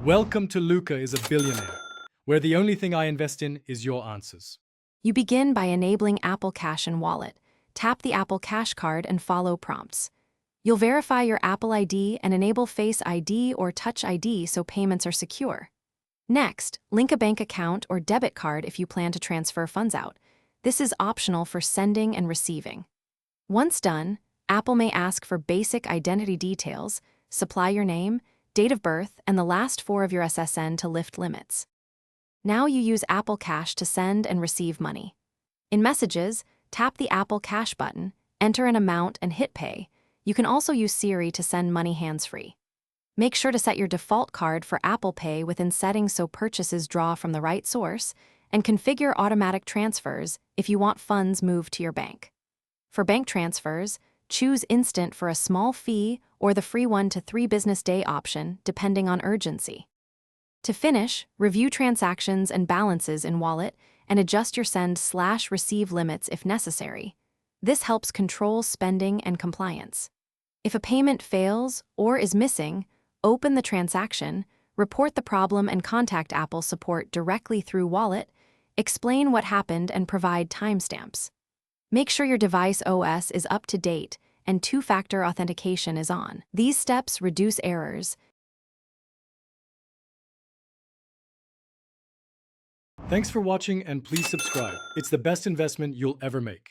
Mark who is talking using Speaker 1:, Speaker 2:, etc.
Speaker 1: Welcome to Luca is a Billionaire, where the only thing I invest in is your answers.
Speaker 2: You begin by enabling Apple Cash and Wallet. Tap the Apple Cash card and follow prompts. You'll verify your Apple ID and enable Face ID or Touch ID so payments are secure. Next, link a bank account or debit card if you plan to transfer funds out. This is optional for sending and receiving. Once done, Apple may ask for basic identity details, supply your name, date of birth, and the last four of your SSN to lift limits. Now you use Apple Cash to send and receive money. In Messages, tap the Apple Cash button, enter an amount, and hit Pay. You can also use Siri to send money hands-free. Make sure to set your default card for Apple Pay within settings so purchases draw from the right source, and configure automatic transfers if you want funds moved to your bank. For bank transfers, choose Instant for a small fee or the free 1 to 3 business day option, depending on urgency. To finish, review transactions and balances in Wallet and adjust your send/receive limits if necessary. This helps control spending and compliance. If a payment fails or is missing, open the transaction, report the problem, and contact Apple support directly through Wallet, explain what happened, and provide timestamps. Make sure your device OS is up to date and two-factor authentication is on. These steps reduce errors.
Speaker 1: Thanks for watching and please subscribe. It's the best investment you'll ever make.